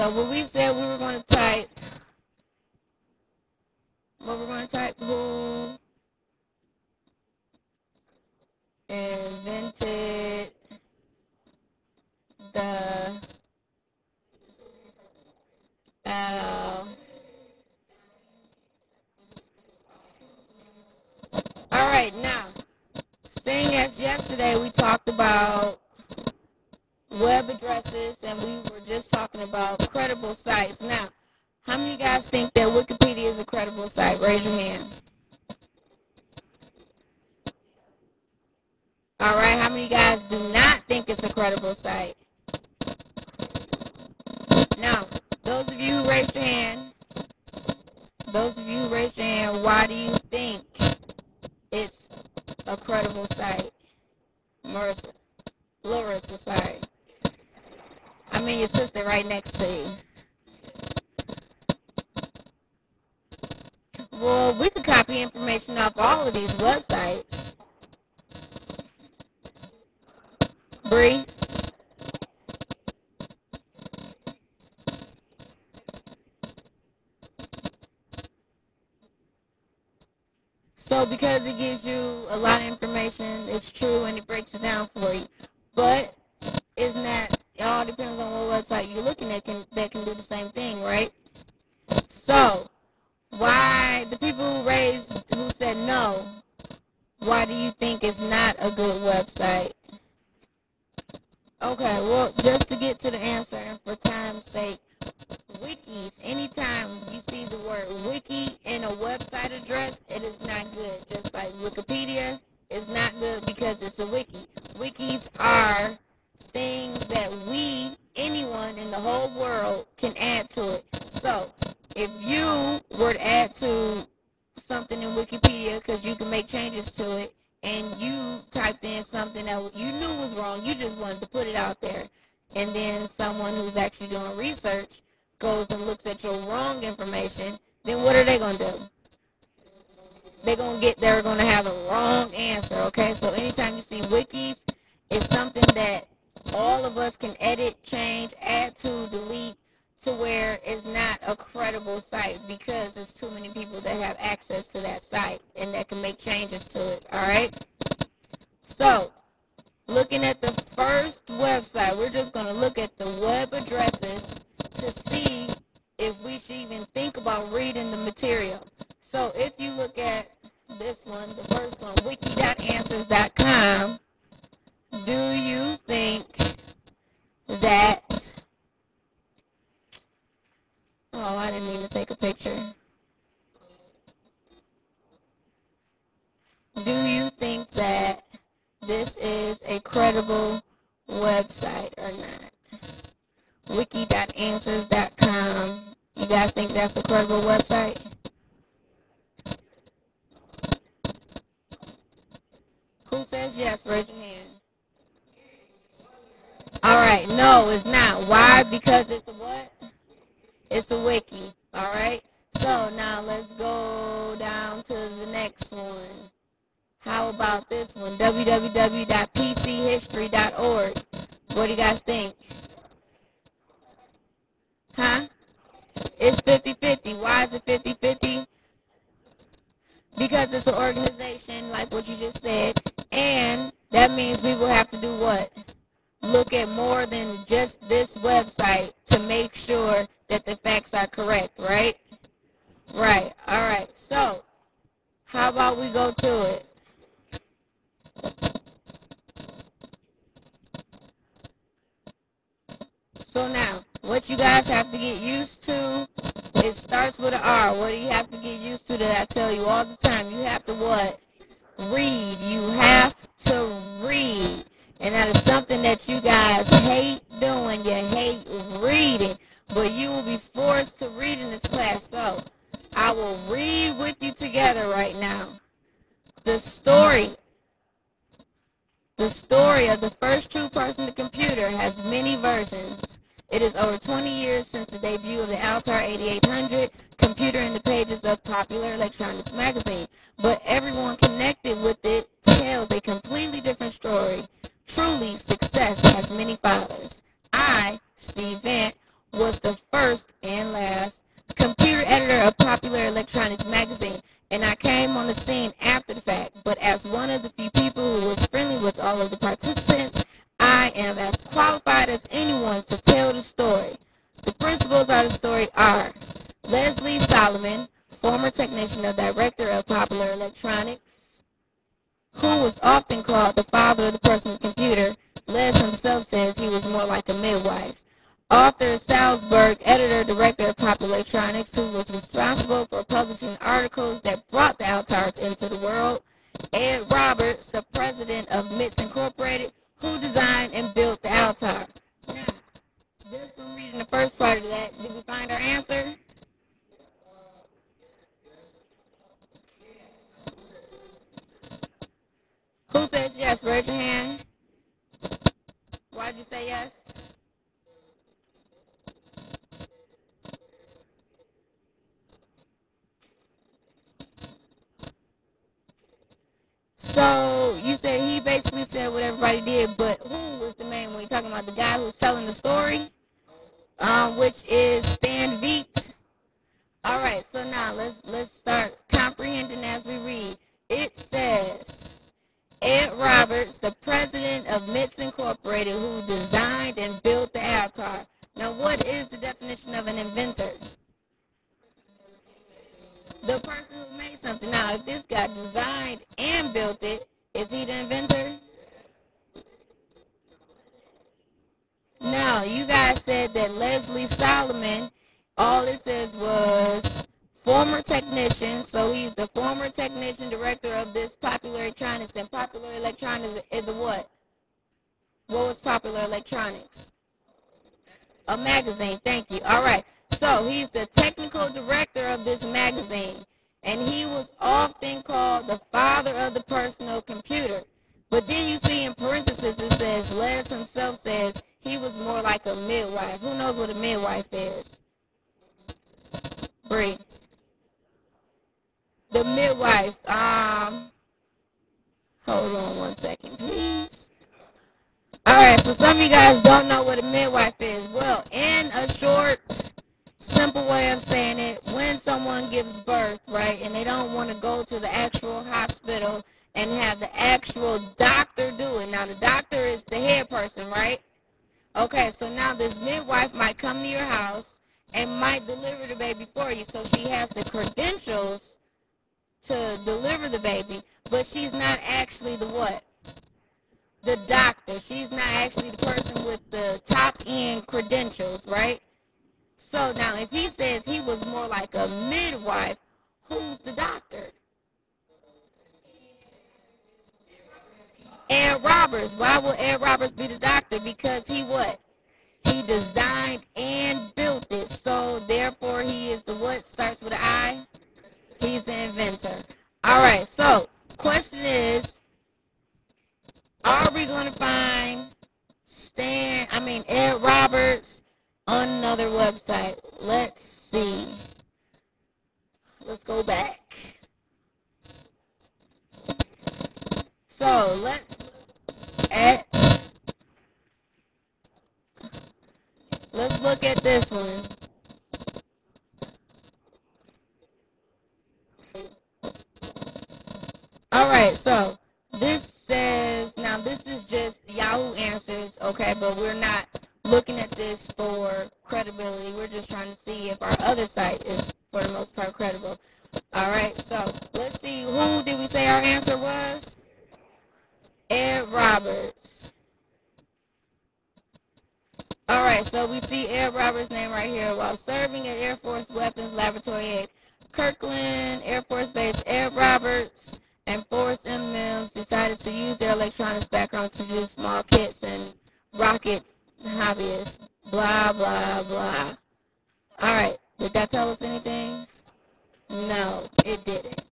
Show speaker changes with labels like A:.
A: So what we said we were going to type, who invented the All right, now, seeing as yesterday we talked about web addresses and we were just talking about credible sites. Now, how many of you guys think that Wikipedia is a credible site? Raise your hand. All right, how many of you guys do not think it's a credible site? Now, those of you who raised your hand, why do you think it's a credible site? Larissa, sorry. I mean your sister right next to you. Well, we could copy information off all of these websites. Bree? So because it gives you a lot of information, it's true, and it breaks it down for you. But isn't that, it all depends on what website you're looking at that can do the same thing, right? So, why, the people who said no, why do you think it's not a good website? Okay, well, just to get to the answer and for time's sake, wikis, anytime you see the word wiki in a website address, it is not good. Just like Wikipedia is not good because it's a wiki. Wikis are things that anyone in the whole world can add to it. So, if you were to add to something in Wikipedia, because you can make changes to it, and you typed in something that you knew was wrong, you just wanted to put it out there, and then someone who's actually doing research goes and looks at your wrong information, then what are they going to do? They're going to have the wrong answer, okay? So anytime you see wikis, it's something that all of us can edit, change, add to, delete, to where it's not a credible site because there's too many people that have access to that site and that can make changes to it, all right? So, looking at the first website, we're just going to look at the web addresses to see if we should even think about reading the material. So, if you look at this one, the first one, wiki.answers.com, do you think that... Oh, I didn't mean to take a picture. Do you think that this is a credible website or not? Wiki.answers.com. You guys think that's a credible website? Who says yes? Raise your hand. All right. No, it's not. Why? Because it's a what? It's a wiki, all right? So now let's go down to the next one. How about this one? www.pchistory.org. What do you guys think? Huh? It's 50-50. Why is it 50-50? Because it's an organization, like what you just said, and that means we will have to do what? Look at more than just this website to make sure that the facts are correct, right? Right. All right. So, how about we go to it? So now, what you guys have to get used to, it starts with an R. What do you have to get used to that I tell you all the time? You have to what? Read. You have to read. And that is something that you guys hate doing. You hate reading. But you will be forced to read in this class. So, I will read with you together right now. The story of the first true personal computer has many versions. It is over 20 years since the debut of the Altair 8800 computer in the pages of Popular Electronics magazine. But everyone connected with it tells a completely different story. Truly, success has many fathers. I, Steve Vant, was the first and last computer editor of Popular Electronics magazine, and I came on the scene after the fact. But as one of the few people who was friendly with all of the participants, I am as qualified as anyone to tell the story. The principals of the story are Leslie Solomon, former technician and director of Popular Electronics, who was often called the father of the personal computer. Les himself says he was more like a midwife. Arthur Salzberg, editor-director of Popular Electronics, who was responsible for publishing articles that brought the Altars into the world. Ed Roberts, the president of MITS Incorporated, who designed and built the Altar. Now, just from reading the first part of that, did we find our answer? Who says yes? Raise your hand. Why'd you say yes? So you said he basically said what everybody did, but who was the man when you're talking about the guy who's telling the story? Which is Stan Veet. All right, so now let's start comprehending as we read. It says Ed Roberts, the president of MITS Incorporated, who designed and built the Avatar. Now, what is the definition of an inventor? The person who made something. Now, if this guy designed and built it, is he the inventor? Now, you guys said that Leslie Solomon, all it says was former technician, so he's the former technician director of this Popular Electronics, and Popular Electronics is a what? What was Popular Electronics? A magazine, thank you. All right, so he's the technical director of this magazine, and he was often called the father of the personal computer. But then you see in parentheses it says, Les himself says he was more like a midwife. Who knows what a midwife is? Bree. The midwife, hold on one second, please. Alright, so some of you guys don't know what a midwife is. Well, in a short, simple way of saying it, when someone gives birth, right, and they don't want to go to the actual hospital and have the actual doctor do it. Now, the doctor is the head person, right? Okay, so now this midwife might come to your house and might deliver the baby for you. So she has the credentials to deliver the baby, but she's not actually the what? The doctor. She's not actually the person with the top end credentials, right? So now if he says he was more like a midwife, who's the doctor? Ed Roberts. Why would Ed Roberts be the doctor? Because he what? He designed and built it. So therefore he is the what? Starts with an I? He's the inventor. Alright, so question is, are we going to find Ed Roberts on another website? Let's see. Let's go back. So let's look at this one. Alright, so this says, now this is just Yahoo Answers, okay, but we're not looking at this for credibility. We're just trying to see if our other site is, for the most part, credible. Alright, so let's see, who did we say our answer was? Ed Roberts. Alright, so we see Ed Roberts' name right here. While serving at Air Force Weapons Laboratory at Kirkland Air Force Base, Ed Roberts and Forrest M. Mims decided to use their electronics background to produce small kits and rocket hobbyists. Blah, blah, blah. Alright, did that tell us anything? No, it didn't.